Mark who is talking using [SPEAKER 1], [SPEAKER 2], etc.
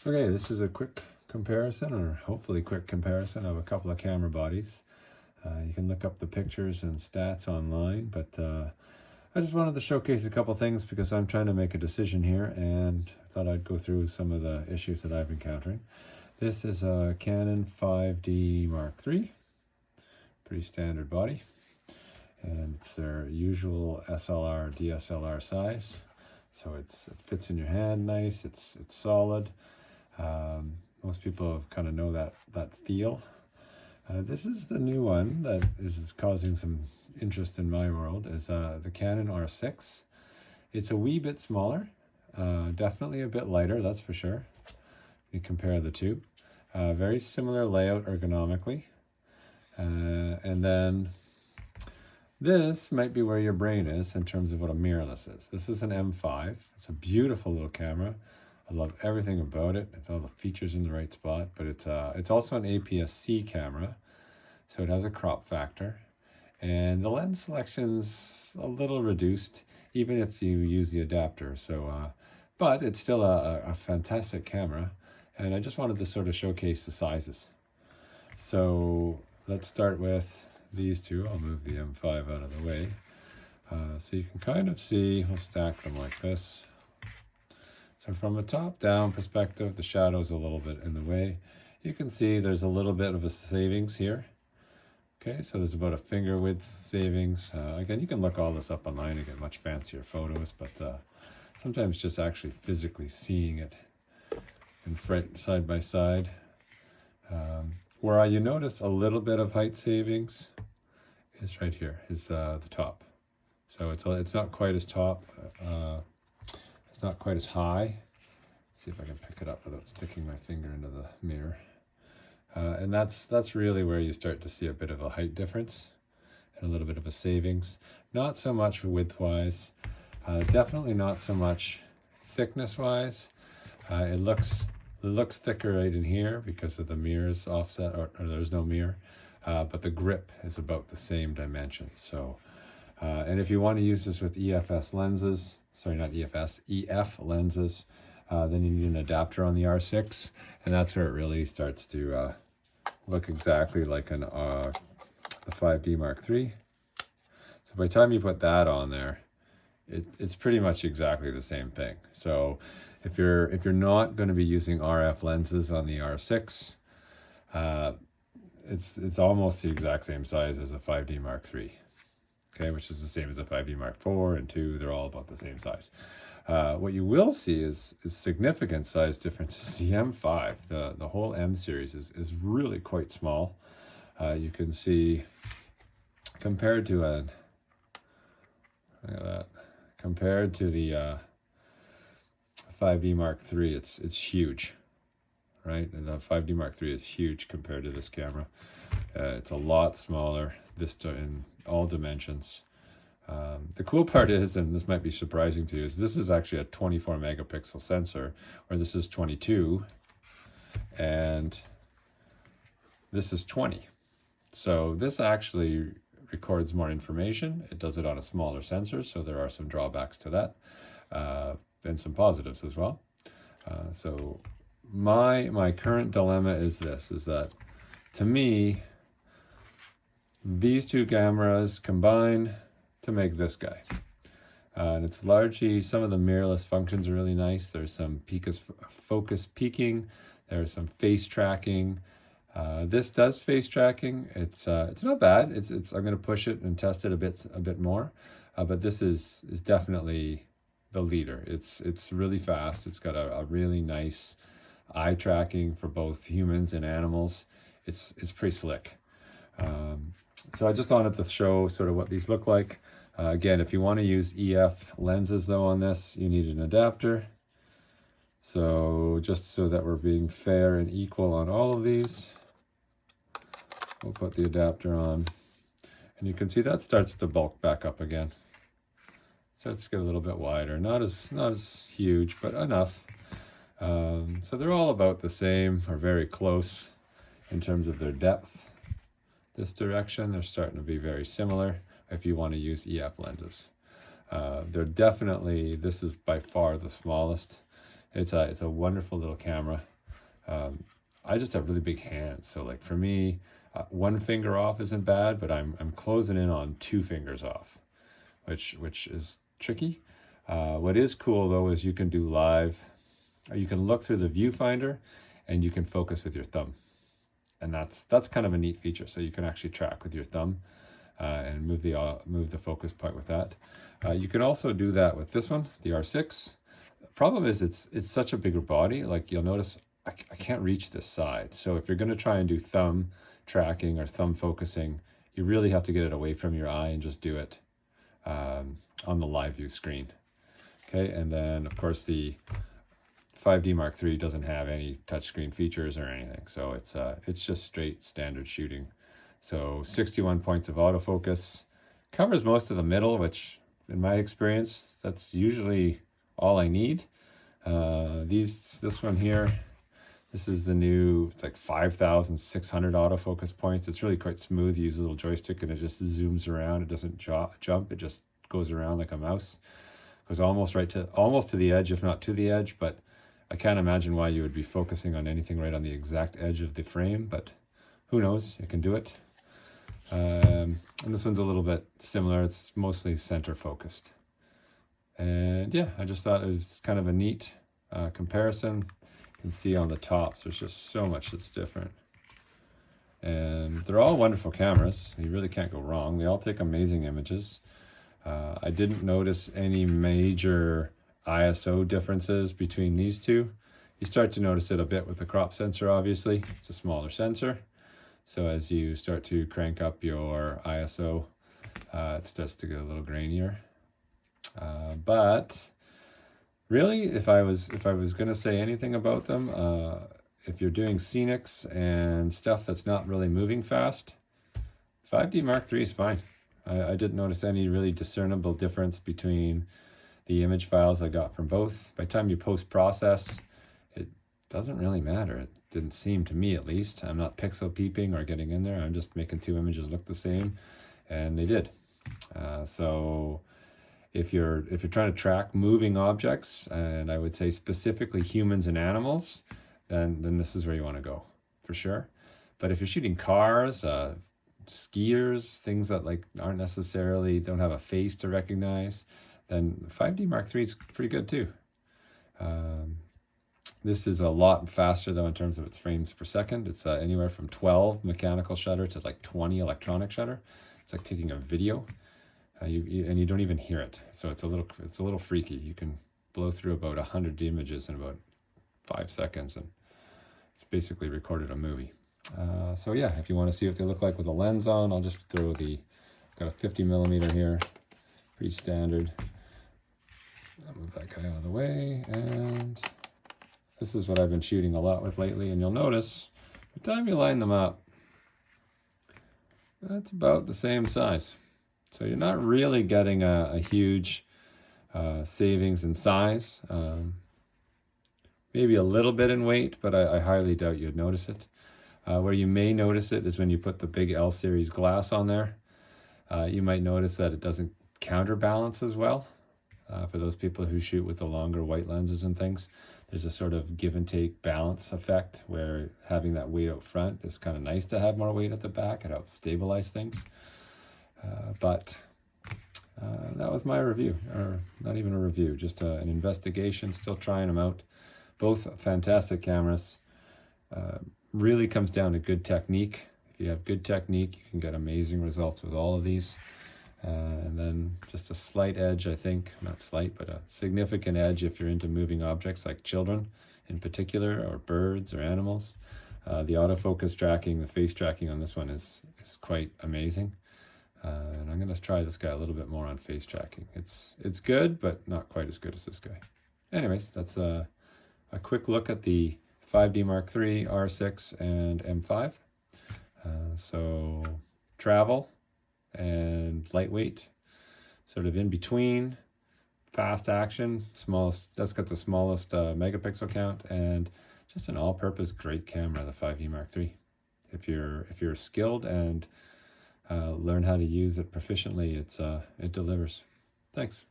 [SPEAKER 1] Okay, this is a quick comparison, or hopefully quick comparison, of a couple of camera bodies. You can look up the pictures and stats online, but I just wanted to showcase a couple things because I'm trying to make a decision here, and I thought I'd go through some of the issues that I've been encountering. This is a Canon 5D Mark III, pretty standard body, and it's their usual SLR DSLR size, so it fits in your hand nice. It's solid. Most people kind of know that feel. This is the new one that is causing some interest in my world, is the Canon R6. It's a wee bit smaller, definitely a bit lighter, that's for sure. You compare the two. Very similar layout ergonomically. And then this might be where your brain is in terms of what a mirrorless is. This is an M5. It's a beautiful little camera. I love everything about it. It's all the features in the right spot, but it's also an APS-C camera, so it has a crop factor, and the lens selection's a little reduced, even if you use the adapter. So, but it's still a fantastic camera, and I just wanted to sort of showcase the sizes. So let's start with these two. I'll move the M5 out of the way, so you can kind of see. We'll stack them like this. So from a top-down perspective, the shadow's a little bit in the way. You can see there's a little bit of a savings here. Okay, so there's about a finger width savings. Again, you can look all this up online and get much fancier photos, but sometimes just actually physically seeing it in front, side by side. Where you notice a little bit of height savings is right here, is the top. So it's not quite as top. It's not quite as high. Let's see if I can pick it up without sticking my finger into the mirror. And that's really where you start to see a bit of a height difference and a little bit of a savings. Not so much width-wise, definitely not so much thickness-wise. It looks thicker right in here because of the mirror's offset, or there's no mirror, but the grip is about the same dimension. So, and if you want to use this with EFS lenses, sorry, not EFS, EF lenses, then you need an adapter on the R6, and that's where it really starts to look exactly like the 5D Mark III. So by the time you put that on there, it's pretty much exactly the same thing. So if you're not going to be using RF lenses on the R6, it's almost the exact same size as a 5D Mark III. Okay, which is the same as a 5D Mark IV and II. They're all about the same size. What you will see is significant size differences. The M5, the whole M series is really quite small. You can see compared to look at that, compared to the 5D Mark III, it's huge, right? And the 5D Mark III is huge compared to this camera. It's a lot smaller in all dimensions. The cool part is, and this might be surprising to you, is this is actually a 24 megapixel sensor, where this is 22 and this is 20. So this actually records more information. It does it on a smaller sensor, so there are some drawbacks to that, and some positives as well. So my current dilemma is that to me, these two cameras combine to make this guy. And it's largely, some of the mirrorless functions are really nice. There's some focus peaking. There's some face tracking. This does face tracking. It's not bad. I'm going to push it and test it a bit more. But this is definitely the leader. It's really fast. It's got a really nice eye tracking for both humans and animals. It's pretty slick. So I just wanted to show sort of what these look like. Again, if you want to use EF lenses though on this, you need an adapter. So just so that we're being fair and equal on all of these, we'll put the adapter on. And you can see that starts to bulk back up again. Starts to get a little bit wider. Not as huge, but enough. So they're all about the same, or very close in terms of their depth. This direction, they're starting to be very similar if you want to use EF lenses. They're definitely, this is by far the smallest It's a wonderful little camera. I just have really big hands, so like for me, one finger off isn't bad, but I'm closing in on 2 fingers off, which is tricky. What is cool though is you can do live, or you can look through the viewfinder, and you can focus with your thumb, and that's kind of a neat feature. So you can actually track with your thumb and move the focus point with that. You can also do that with this one, the R6. The problem is it's such a bigger body. Like you'll notice I can't reach this side. So if you're going to try and do thumb tracking or thumb focusing, you really have to get it away from your eye and just do it on the live view screen. Okay, and then of course the 5D Mark III doesn't have any touchscreen features or anything, so it's just straight standard shooting. So 61 points of autofocus, covers most of the middle, which in my experience that's usually all I need. This one here, this is the new, it's like 5,600 autofocus points. It's really quite smooth. You use a little joystick and it just zooms around. It doesn't jump, it just goes around like a mouse. Goes almost to the edge, if not to the edge, but I can't imagine why you would be focusing on anything right on the exact edge of the frame, but who knows, you can do it. And this one's a little bit similar. It's mostly center focused. And yeah, I just thought it was kind of a neat comparison. You can see on the tops, there's just so much that's different. And they're all wonderful cameras. You really can't go wrong. They all take amazing images. I didn't notice any major ISO differences between these two. You start to notice it a bit with the crop sensor, obviously. It's a smaller sensor. So as you start to crank up your ISO, it starts to get a little grainier. But really, if I was going to say anything about them, if you're doing scenics and stuff that's not really moving fast, 5D Mark III is fine. I didn't notice any really discernible difference between the image files I got from both. By the time you post-process, it doesn't really matter. It didn't seem to me, at least. I'm not pixel peeping or getting in there. I'm just making 2 images look the same, and they did. So if you're trying to track moving objects, and I would say specifically humans and animals, then this is where you want to go for sure. But if you're shooting cars, skiers, things that like aren't necessarily, don't have a face to recognize, then 5D Mark III is pretty good too. This is a lot faster though in terms of its frames per second. It's anywhere from 12 mechanical shutter to like 20 electronic shutter. It's like taking a video, and you don't even hear it. So it's a little freaky. You can blow through about 100 images in about 5 seconds, and it's basically recorded a movie. So yeah, if you want to see what they look like with a lens on, I'll just throw got a 50mm here, pretty standard. I'll move that guy out of the way, and this is what I've been shooting a lot with lately, and you'll notice by the time you line them up, that's about the same size. So you're not really getting a huge savings in size. Maybe a little bit in weight, but I highly doubt you'd notice it. Where you may notice it is when you put the big L series glass on there. You might notice that it doesn't counterbalance as well. For those people who shoot with the longer white lenses and things, there's a sort of give and take balance effect where having that weight out front is kind of nice to have more weight at the back. It helps stabilize things. But that was my review, or not even a review, just an investigation, still trying them out. Both fantastic cameras. Really comes down to good technique. If you have good technique, you can get amazing results with all of these. And then just a slight edge, I think, not slight, but a significant edge if you're into moving objects like children in particular, or birds or animals. The autofocus tracking, the face tracking on this one is quite amazing. And I'm going to try this guy a little bit more on face tracking. It's good, but not quite as good as this guy. Anyways, that's a quick look at the 5D Mark III, R6, and M5. So travel and lightweight, sort of in between, fast action, that's got the smallest megapixel count, and just an all-purpose great camera, the 5D Mark III. If you're skilled and learn how to use it proficiently, it delivers. Thanks.